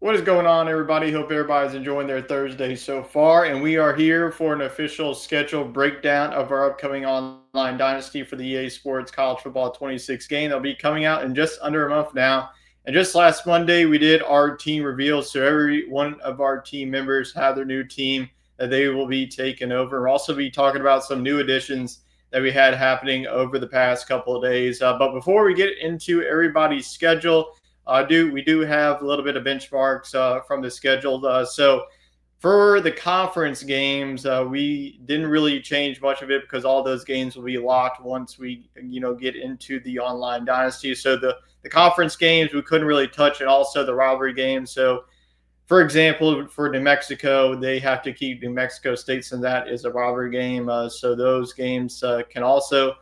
What is going on, everybody? Hope everybody's enjoying their Thursday so far. And we are here for an official schedule breakdown of our upcoming Online Dynasty for the EA Sports College Football 26 game. They'll be coming out in just under a month now. And just last Monday, we did our team reveals. So every one of our team members have their new team that they will be taking over. We'll also be talking about some new additions that we had happening over the past couple of days. But before we get into everybody's schedule, we do have a little bit of benchmarks from the schedule. So for the conference games, we didn't really change much of it because all those games will be locked once we get into the online dynasty. So the conference games we couldn't really touch, and also the rivalry games. So for example, for New Mexico, they have to keep New Mexico State, since that is a rivalry game. So those games can also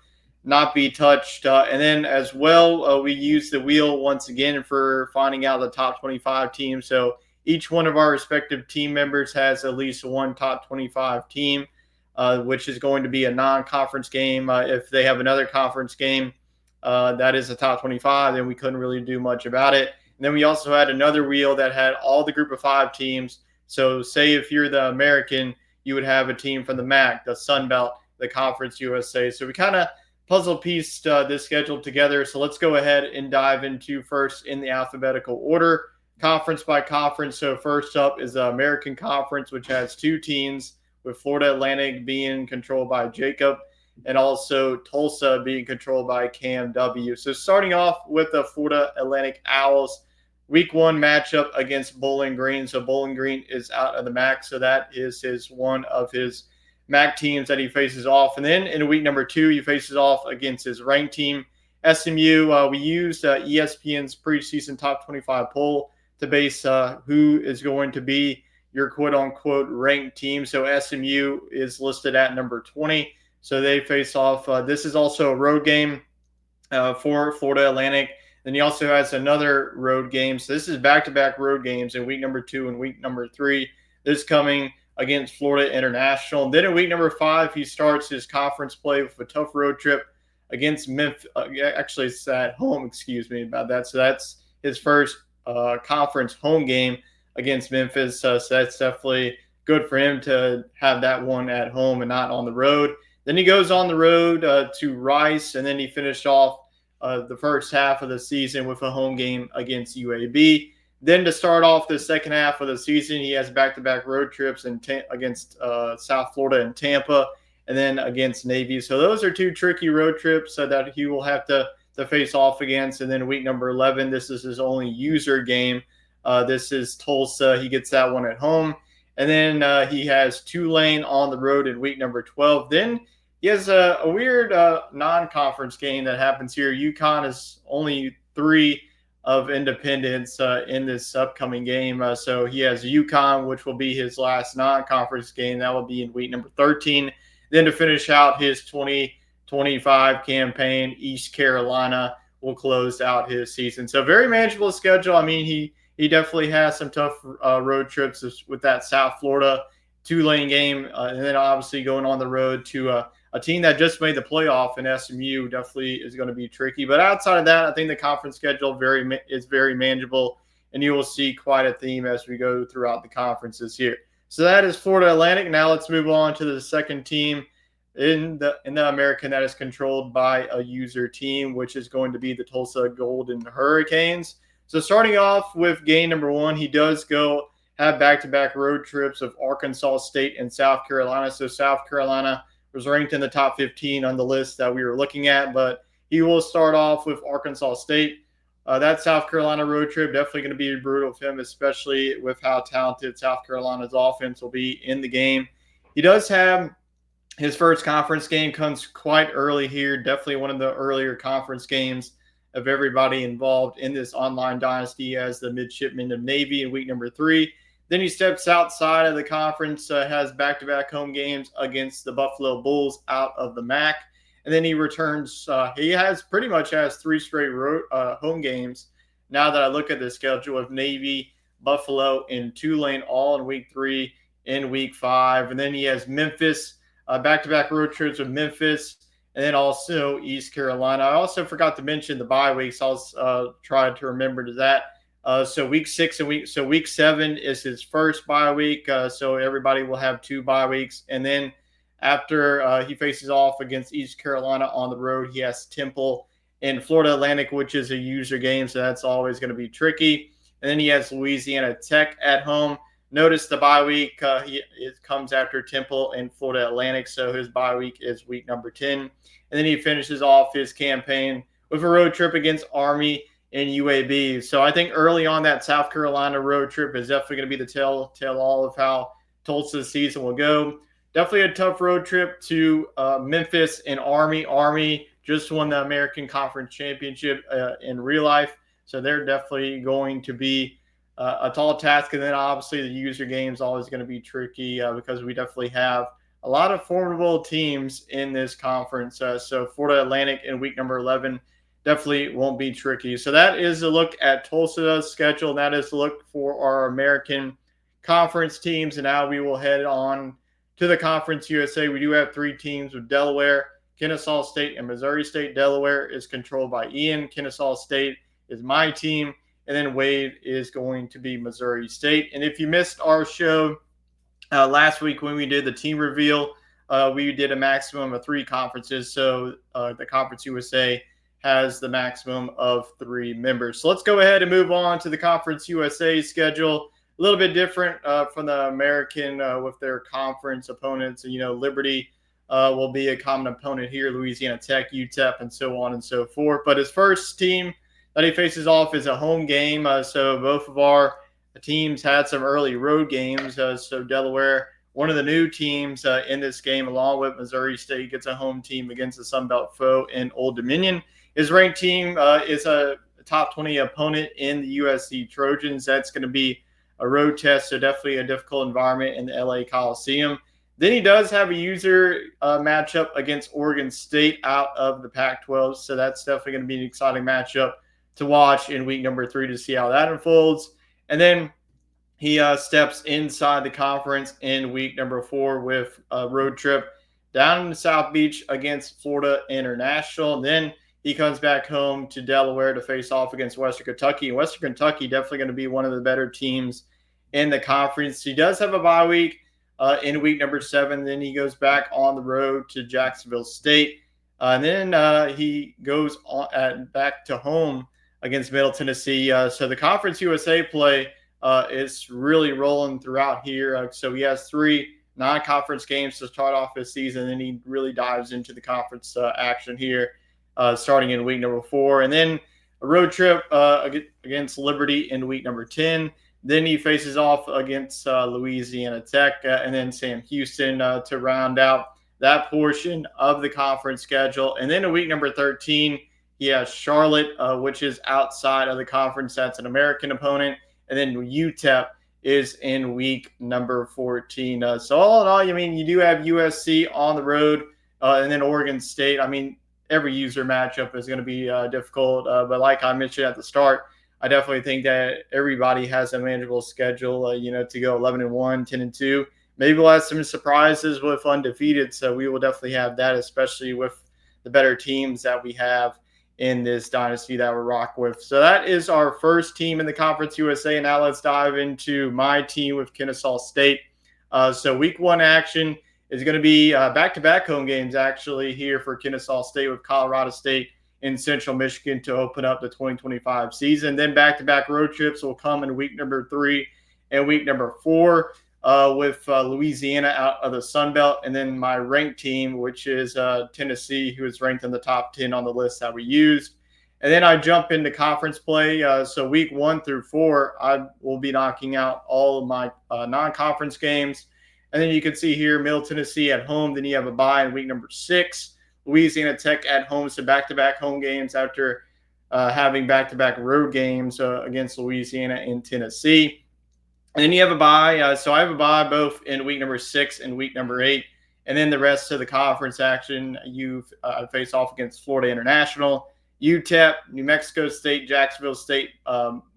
not be touched. And then as well, we use the wheel once again for finding out the top 25 teams. So each one of our respective team members has at least one top 25 team, which is going to be a non-conference game. If they have another conference game that is a top 25, then we couldn't really do much about it. And then we also had another wheel that had all the group of five teams. So say if you're the American, you would have a team from the MAC, the Sun Belt, the Conference USA. So we kind of puzzle pieced this schedule together. So let's go ahead and dive into first in the alphabetical order, conference by conference. So first up is the American Conference, which has two teams, with Florida Atlantic being controlled by Jacob and also Tulsa being controlled by Cam W. So starting off with the Florida Atlantic Owls, week one matchup against Bowling Green. So Bowling Green is out of the MAC. So that is one of his MAC teams that he faces off. And then in week number two, he faces off against his ranked team, SMU. We used ESPN's preseason top 25 poll to base who is going to be your quote-unquote ranked team. So SMU is listed at number 20. So they face off. This is also a road game for Florida Atlantic. Then he also has another road game. So this is back-to-back road games in week number two and week number three. This coming against Florida International. And then in week number five, he starts his conference play with a tough road trip against Memphis. Actually, it's at home, excuse me about that. So that's his first conference home game against Memphis. So that's definitely good for him to have that one at home and not on the road. Then he goes on the road to Rice, and then he finished off the first half of the season with a home game against UAB. Then to start off the second half of the season, he has back-to-back road trips against South Florida and Tampa, and then against Navy. So those are two tricky road trips that he will have to face off against. And then week number 11, this is his only user game. This is Tulsa. He gets that one at home. And then he has Tulane on the road in week number 12. Then he has a weird non-conference game that happens here. UConn is only 3 of independence in this upcoming game. So he has UConn, which will be his last non-conference game. That will be in week number 13. Then to finish out his 2025 campaign, East Carolina will close out his season. So very manageable schedule. I mean, he definitely has some tough road trips with that South Florida Tulane game, and then obviously going on the road to a team that just made the playoff in SMU definitely is going to be tricky. But outside of that, I think the conference schedule is very manageable, and you will see quite a theme as we go throughout the conferences here. So that is Florida Atlantic. Now let's move on to the second team in the American that is controlled by a user team, which is going to be the Tulsa Golden Hurricanes. So starting off with game number one, he does go have back-to-back road trips of Arkansas State and South Carolina. So South Carolina was ranked in the top 15 on the list that we were looking at, but he will start off with Arkansas State. That South Carolina road trip definitely going to be brutal for him, especially with how talented South Carolina's offense will be in the game. He does have his first conference game comes quite early here, definitely one of the earlier conference games of everybody involved in this online dynasty as the midshipman of Navy in week number 3. Then he steps outside of the conference, has back-to-back home games against the Buffalo Bulls out of the MAC. And then he returns. He pretty much has 3 straight home games. Now that I look at the schedule of Navy, Buffalo, and Tulane all in week 3, in week 5. And then he has Memphis, back-to-back road trips with Memphis, and then also East Carolina. I also forgot to mention the bye weeks. I'll try to remember to that. So week 7 is his first bye week. So everybody will have 2 bye weeks, and then after he faces off against East Carolina on the road, he has Temple in Florida Atlantic, which is a user game, so that's always going to be tricky. And then he has Louisiana Tech at home. Notice the bye week it comes after Temple and Florida Atlantic, so his bye week is week number 10. And then he finishes off his campaign with a road trip against Army and UAB. So I think early on that South Carolina road trip is definitely going to be the tell all of how Tulsa's season will go. Definitely a tough road trip to Memphis and Army. Army just won the American Conference Championship in real life, so they're definitely going to be a tall task. And then obviously the user game is always going to be tricky because we definitely have a lot of formidable teams in this conference. So Florida Atlantic in week number 11 definitely won't be tricky. So that is a look at Tulsa's schedule. That is a look for our American Conference teams. And now we will head on to the Conference USA. We do have 3 teams with Delaware, Kennesaw State, and Missouri State. Delaware is controlled by Ian. Kennesaw State is my team. And then Wade is going to be Missouri State. And if you missed our show last week when we did the team reveal, we did a maximum of 3 conferences. So the Conference USA has the maximum of 3 members. So let's go ahead and move on to the Conference USA schedule. A little bit different from the American with their conference opponents. You know, Liberty will be a common opponent here, Louisiana Tech, UTEP, and so on and so forth. But his first team that he faces off is a home game. So both of our teams had some early road games. So Delaware, one of the new teams in this game, along with Missouri State, gets a home team against the Sun Belt foe in Old Dominion. His ranked team is a top 20 opponent in the USC Trojans. That's going to be a road test, so definitely a difficult environment in the LA Coliseum. Then he does have a user matchup against Oregon State out of the Pac-12, so that's definitely going to be an exciting matchup to watch in week number 3 to see how that unfolds. And then he steps inside the conference in week number 4 with a road trip down to South Beach against Florida International. And then he comes back home to Delaware to face off against Western Kentucky. And Western Kentucky definitely going to be one of the better teams in the conference. He does have a bye week in week number 7. Then he goes back on the road to Jacksonville State. And then he goes on, back to home against Middle Tennessee. So the Conference USA play is really rolling throughout here. So he has 3 non-conference games to start off his season. And then he really dives into the conference action here. Starting in week number 4, and then a road trip against Liberty in week number 10. Then he faces off against Louisiana Tech and then Sam Houston to round out that portion of the conference schedule. And then in week number 13, he has Charlotte, which is outside of the conference. That's an American opponent. And then UTEP is in week number 14. So all in all, I mean, you do have USC on the road and then Oregon State. I mean, every user matchup is going to be difficult. But like I mentioned at the start, I definitely think that everybody has a manageable schedule, to go 11-1, 10-2. Maybe we'll have some surprises with undefeated. So we will definitely have that, especially with the better teams that we have in this dynasty that we're rock with. So that is our first team in the Conference USA. And now let's dive into my team with Kennesaw State. So week 1 action is going to be back-to-back home games, actually, here for Kennesaw State with Colorado State in Central Michigan to open up the 2025 season. Then back-to-back road trips will come in week number 3 and week number 4 with Louisiana out of the Sun Belt. And then my ranked team, which is Tennessee, who is ranked in the top 10 on the list that we used. And then I jump into conference play. So week 1 through 4, I will be knocking out all of my non-conference games. And then you can see here, Middle Tennessee at home. Then you have a bye in week number 6. Louisiana Tech at home. So back-to-back home games after having back-to-back road games against Louisiana and Tennessee. And then you have a bye. So I have a bye both in week number 6 and week number 8. And then the rest of the conference action, you face off against Florida International, UTEP, New Mexico State, Jacksonville State,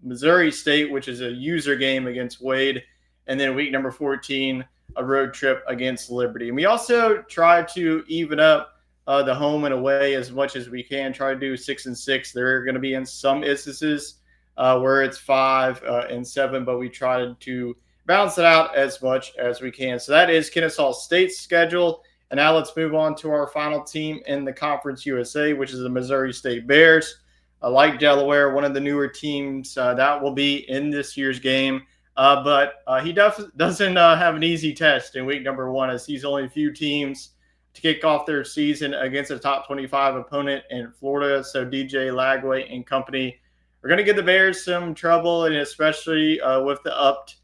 Missouri State, which is a user game against Wade. And then week number 14, a road trip against Liberty. And we also try to even up the home and away as much as we can. Try to do 6 and 6. There are going to be in some instances where it's 5 and 7, but we tried to balance it out as much as we can. So that is Kennesaw State's schedule. And now let's move on to our final team in the Conference USA, which is the Missouri State Bears. Like Delaware, one of the newer teams that will be in this year's game. But he doesn't have an easy test in week number 1, as he's only a few teams to kick off their season against a top 25 opponent in Florida. So DJ Lagway and company are going to give the Bears some trouble, and especially with the upped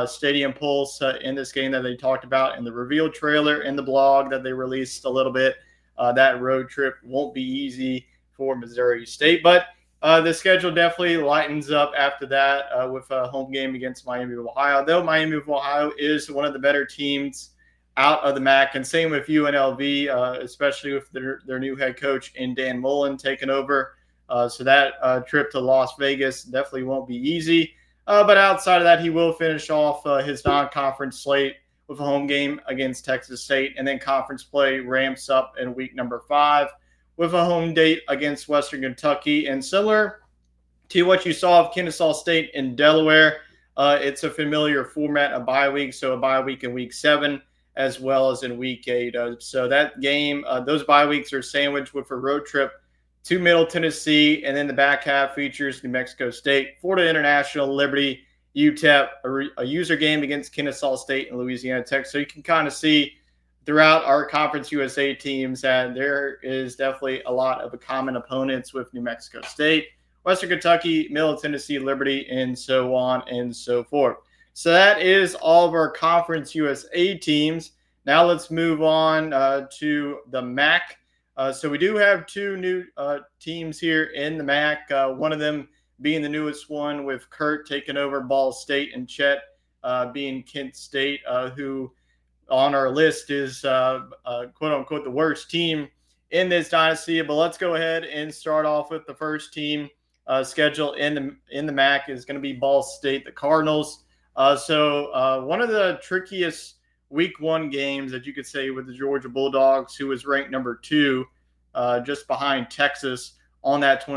stadium pulse in this game that they talked about in the reveal trailer in the blog that they released a little bit. That road trip won't be easy for Missouri State, but the schedule definitely lightens up after that with a home game against Miami of Ohio, though Miami of Ohio is one of the better teams out of the MAC, and same with UNLV, especially with their new head coach in Dan Mullen taking over. So that trip to Las Vegas definitely won't be easy. But outside of that, he will finish off his non-conference slate with a home game against Texas State, and then conference play ramps up in week number 5 with a home date against Western Kentucky. And similar to what you saw of Kennesaw State in Delaware, it's a familiar format, a bye week, so a bye week in week 7 as well as in week 8. So that game, those bye weeks are sandwiched with a road trip to Middle Tennessee, and then the back half features New Mexico State, Florida International, Liberty, UTEP, a user game against Kennesaw State and Louisiana Tech. So you can kind of see throughout our Conference USA teams that there is definitely a lot of common opponents with New Mexico State, Western Kentucky, Middle Tennessee, Liberty, and so on and so forth. So that is all of our Conference USA teams. Now let's move on to the MAC. So we do have 2 new teams here in the MAC, one of them being the newest one with Kurt taking over Ball State and Chet being Kent State, who on our list is quote-unquote the worst team in this dynasty. But let's go ahead and start off with the first team schedule in the MAC is going to be Ball State, the Cardinals. So one of the trickiest week 1 games that you could say with the Georgia Bulldogs, who was ranked number 2, just behind Texas on that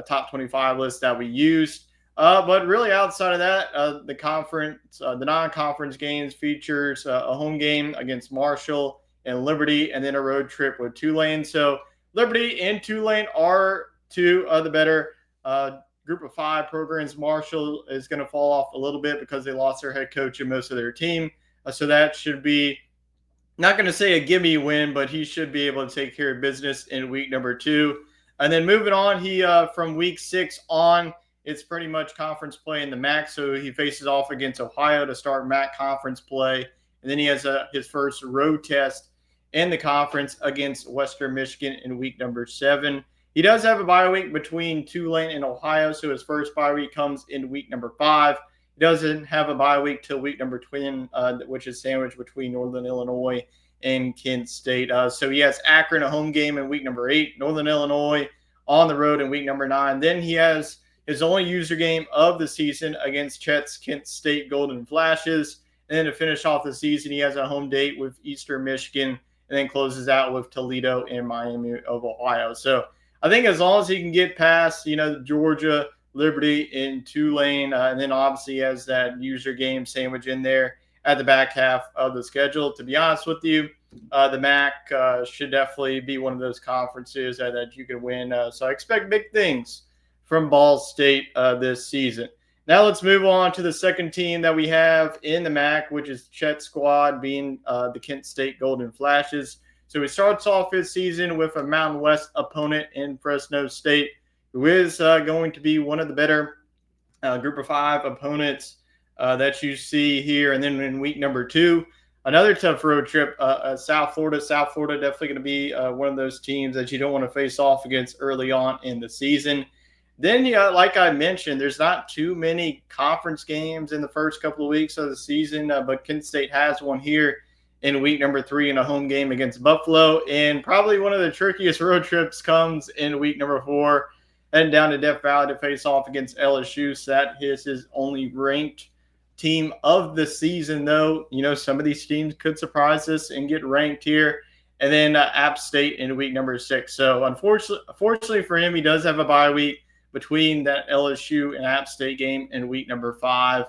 top 25 list that we used. But really outside of that, the non-conference games features a home game against Marshall and Liberty, and then a road trip with Tulane. So Liberty and Tulane are 2 of the better group of 5 programs. Marshall is going to fall off a little bit because they lost their head coach and most of their team. So that should be, not going to say a gimme win, but he should be able to take care of business in week number 2. And then moving on, he from week 6 on, it's pretty much conference play in the MAC. So he faces off against Ohio to start MAC conference play. And then he has his first road test in the conference against Western Michigan in week number 7. He does have a bye week between Tulane and Ohio, so his first bye week comes in week number 5. He doesn't have a bye week till week number 20, which is sandwiched between Northern Illinois and Kent State. So he has Akron, a home game in week number 8, Northern Illinois on the road in week number 9. Then he has his only user game of the season against Chet's Kent State Golden Flashes. And then to finish off the season, he has a home date with Eastern Michigan, and then closes out with Toledo and Miami of Ohio. So I think as long as he can get past, Georgia, Liberty, and Tulane, and then obviously he has that user game sandwich in there at the back half of the schedule. To be honest with you, the MAC should definitely be one of those conferences that you can win. So I expect big things from Ball State this season. Now let's move on to the second team that we have in the MAC, which is Chet's squad, being the Kent State Golden Flashes. So he starts off his season with a Mountain West opponent in Fresno State, who is going to be one of the better group of 5 opponents that you see here. And then in week number 2, another tough road trip, South Florida. South Florida definitely going to be one of those teams that you don't want to face off against early on in the season. Then, like I mentioned, there's not too many conference games in the first couple of weeks of the season, but Kent State has one here in week number 3 in a home game against Buffalo. And probably one of the trickiest road trips comes in week number 4, heading down to Death Valley to face off against LSU. So that is his only ranked team of the season, though. Some of these teams could surprise us and get ranked here. And then App State in week number 6. So unfortunately for him, he does have a bye week between that LSU and App State game in week number 5.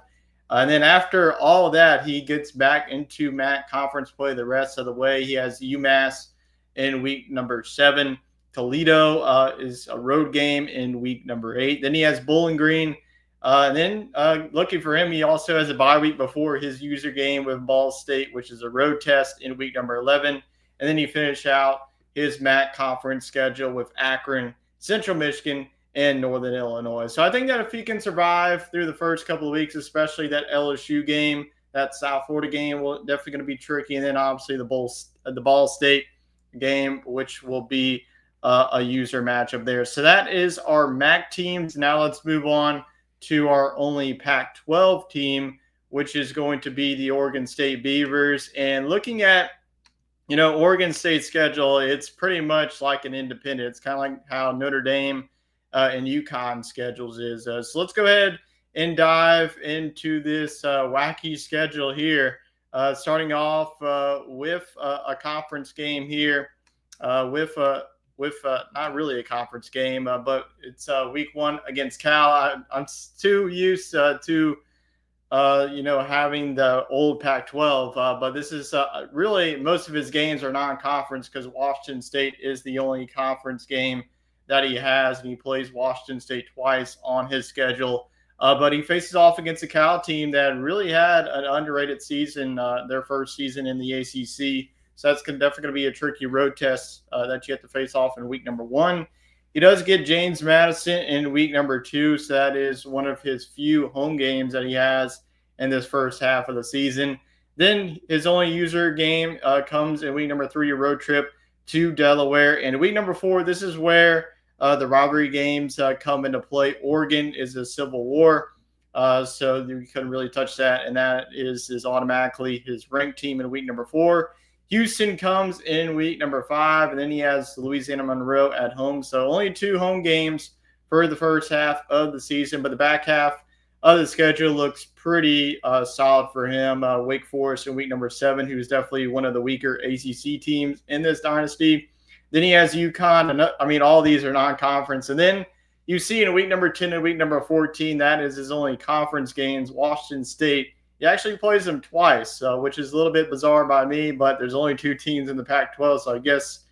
And then after all of that, he gets back into MAC conference play the rest of the way. He has UMass in week number 7. Toledo is a road game in week number 8. Then he has Bowling Green. And then looking for him, he also has a bye week before his user game with Ball State, which is a road test in week number 11. And then he finished out his MAC conference schedule with Akron, Central Michigan, and Northern Illinois. So I think that if he can survive through the first couple of weeks, especially that LSU game, that South Florida game will definitely going to be tricky. And then obviously the Ball State game, which will be a user matchup there. So that is our MAC teams. Now let's move on to our only Pac-12 team, which is going to be the Oregon State Beavers. And looking at Oregon State's schedule, it's pretty much like an independent. It's kind of like how Notre Dame and UConn schedules is. So let's go ahead and dive into this wacky schedule here. Starting off with a conference game here, with not really a conference game, but it's week 1 against Cal. I'm too used to having the old Pac-12, but this is really most of his games are non-conference because Washington State is the only conference game that he has, and he plays Washington State twice on his schedule. But he faces off against a Cal team that really had an underrated season, their first season in the ACC. So that's definitely going to be a tricky road test that you have to face off in week number 1. He does get James Madison in week number 2, so that is one of his few home games that he has in this first half of the season. Then his only user game comes in week number 3, a road trip to Delaware. And week number 4, this is where the rivalry games come into play. Oregon is a Civil War, so we couldn't really touch that, and that is automatically his ranked team in week number 4. Houston comes in week number 5, and then he has Louisiana Monroe at home. So only 2 home games for the first half of the season, but the back half of the schedule looks pretty solid for him. Wake Forest in week number 7, who's definitely one of the weaker ACC teams in this dynasty. Then he has UConn. And all these are non-conference. And then you see in week number 10 and week number 14, that is his only conference games, Washington State. He actually plays them twice, which is a little bit bizarre by me, but there's only 2 teams in the Pac-12, so I guess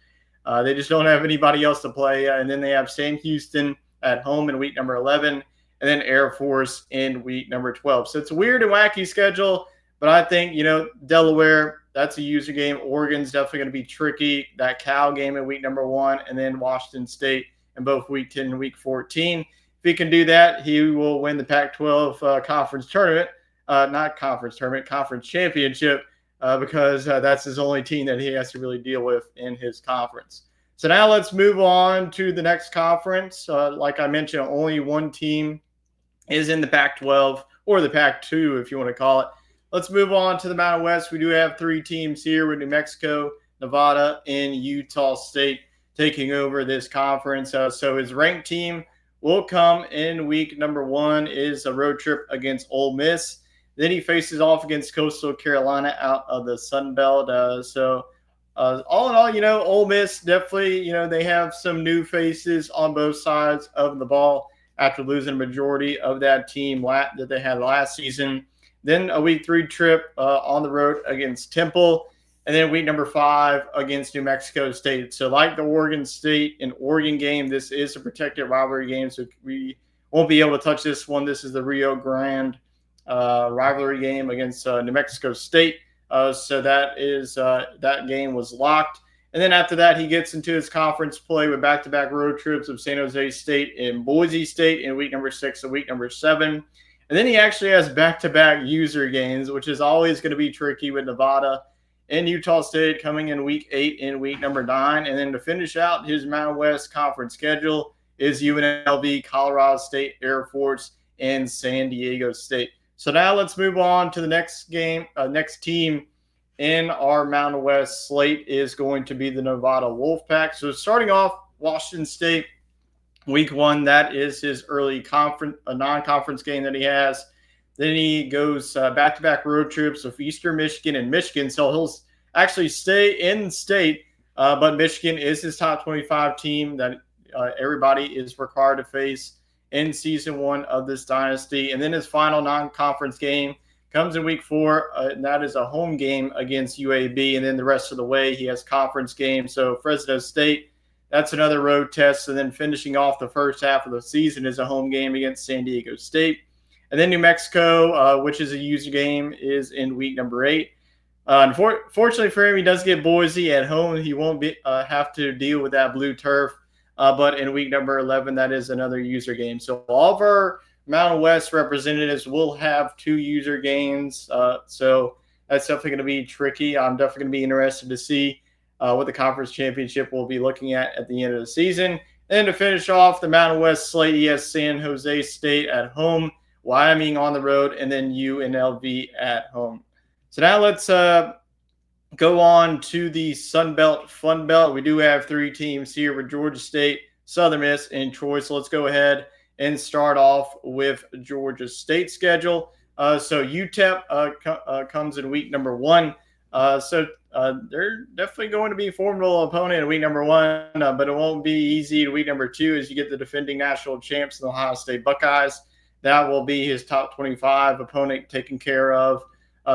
they just don't have anybody else to play. And then they have Sam Houston at home in week number 11, and then Air Force in week number 12. So it's a weird and wacky schedule, but I think, Delaware, that's a user game. Oregon's definitely going to be tricky. That Cal game in week number 1, and then Washington State in both week 10 and week 14. If he can do that, he will win the Pac-12 conference tournament. Conference championship, because that's his only team that he has to really deal with in his conference. So now let's move on to the next conference. Like I mentioned, only one team is in the Pac-12, or the Pac-2 if you want to call it. Let's move on to the Mountain West. We do have 3 teams here with New Mexico, Nevada, and Utah State taking over this conference. So his ranked team will come in week number 1 is a road trip against Ole Miss. Then he faces off against Coastal Carolina out of the Sun Belt. All in all, Ole Miss definitely, they have some new faces on both sides of the ball after losing a majority of that team that they had last season. Then a week 3 trip on the road against Temple. And then week number 5 against New Mexico State. So like the Oregon State and Oregon game, this is a protected rivalry game. So we won't be able to touch this one. This is the Rio Grande rivalry game against New Mexico State. So that game was locked. And then after that, he gets into his conference play with back-to-back road trips of San Jose State and Boise State in week number 6 and week number 7. And then he actually has back-to-back user games, which is always going to be tricky with Nevada and Utah State coming in week 8 and week number 9. And then to finish out his Mountain West conference schedule is UNLV, Colorado State, Air Force, and San Diego State. So now let's move on to the next game. Next team in our Mountain West slate is going to be the Nevada Wolfpack. So starting off, Washington State, week 1, that is his early non-conference game that he has. Then he goes back-to-back road trips with Eastern Michigan and Michigan. So he'll actually stay in state, but Michigan is his top 25 team that everybody is required to face in season 1 of this dynasty. And then his final non-conference game comes in week 4, and that is a home game against UAB. And then the rest of the way, he has conference games. So Fresno State, that's another road test. And then finishing off the first half of the season is a home game against San Diego State. And then New Mexico, which is a user game, is in week number 8. Unfortunately for him, he does get Boise at home. He won't have to deal with that blue turf. But in week number 11, that is another user game. So all of our Mountain West representatives will have 2 user games. So that's definitely going to be tricky. I'm definitely going to be interested to see what the conference championship will be looking at the end of the season. And to finish off the Mountain West slate, he has San Jose State at home, Wyoming on the road, and then UNLV at home. So now let's go on to the Sun Belt Fun Belt. We do have 3 teams here with Georgia State, Southern Miss, and Troy. So let's go ahead and start off with Georgia State schedule. So UTEP comes in week number 1. So they're definitely going to be a formidable opponent in week number 1, but it won't be easy in week number 2 as you get the defending national champs, the Ohio State Buckeyes. That will be his top 25 opponent taken care of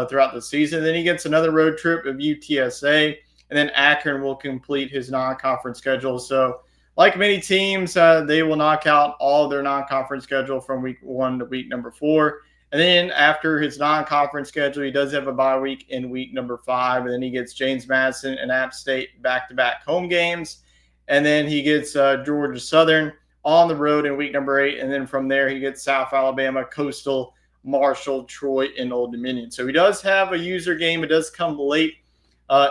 throughout the season. Then he gets another road trip of UTSA, and then Akron will complete his non-conference schedule. So like many teams, they will knock out all of their non-conference schedule from week 1 to week number 4. And then after his non-conference schedule, he does have a bye week in week number 5. And then he gets James Madison and App State back-to-back home games. And then he gets Georgia Southern on the road in week number 8. And then from there, he gets South Alabama, Coastal, Marshall, Troy, and Old Dominion. So he does have a user game. It does come late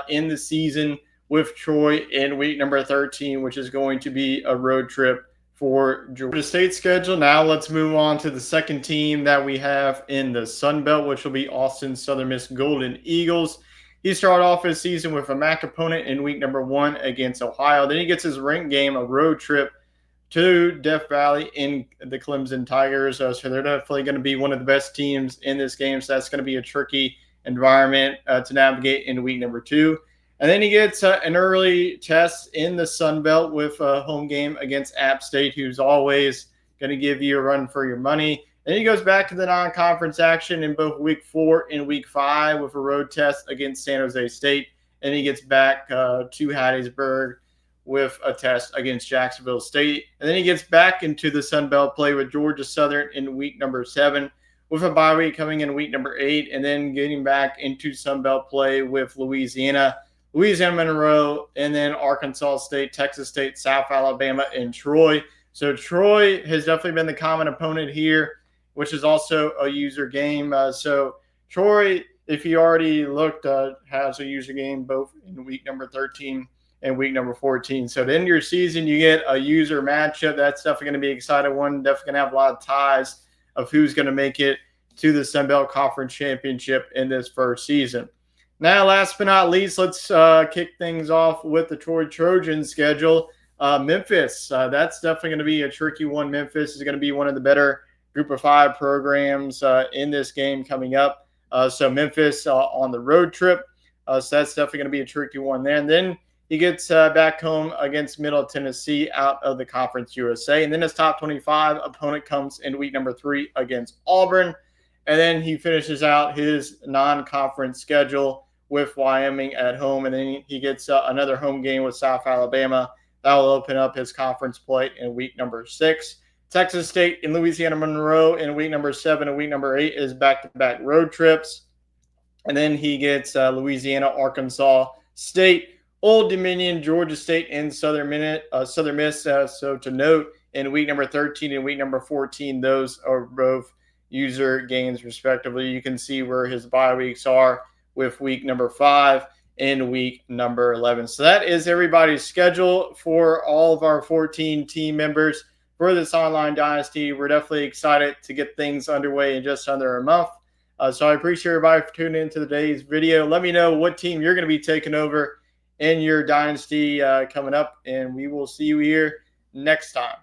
in the season with Troy in week number 13, which is going to be a road trip for Georgia State schedule. Now let's move on to the second team that we have in the Sun Belt, which will be Austin Southern Miss Golden Eagles. He started off his season with a MAC opponent in week number 1 against Ohio. Then he gets his ranked game, a road trip to Death Valley in the Clemson Tigers. So they're definitely going to be one of the best teams in this game. So that's going to be a tricky environment to navigate in week number 2. And then he gets an early test in the Sun Belt with a home game against App State, who's always going to give you a run for your money. Then he goes back to the non-conference action in both week 4 and week 5 with a road test against San Jose State. And he gets back to Hattiesburg with a test against Jacksonville State. And then he gets back into the Sun Belt play with Georgia Southern in week number 7 with a bye week coming in week number 8, and then getting back into Sun Belt play with Louisiana Monroe, and then Arkansas State, Texas State, South Alabama, and Troy. So Troy has definitely been the common opponent here, which is also a user game. So Troy, if you already looked, has a user game both in week number 13 and week number 14. So to end your season, you get a user matchup. That's definitely going to be an exciting one. Definitely going to have a lot of ties of who's going to make it to the Sun Belt Conference Championship in this first season. Now, last but not least, let's kick things off with the Troy Trojans schedule. Memphis, that's definitely going to be a tricky one. Memphis is going to be one of the better Group of 5 programs in this game coming up. So Memphis on the road trip. So that's definitely going to be a tricky one there. And then he gets back home against Middle Tennessee out of the Conference USA. And then his top 25 opponent comes in week number 3 against Auburn. And then he finishes out his non-conference schedule with Wyoming at home. And then he gets another home game with South Alabama. That will open up his conference play in week number 6. Texas State and Louisiana Monroe in week number 7 and week number 8 is back-to-back road trips. And then he gets Louisiana, Arkansas State, Old Dominion, Georgia State, and Southern Miss. So to note, in week number 13 and week number 14, those are both user games respectively. You can see where his bye weeks are with week number 5 and week number 11. So that is everybody's schedule for all of our 14 team members for this Online Dynasty. We're definitely excited to get things underway in just under a month. So I appreciate everybody for tuning into today's video. Let me know what team you're going to be taking over in your Dynasty coming up, and we will see you here next time.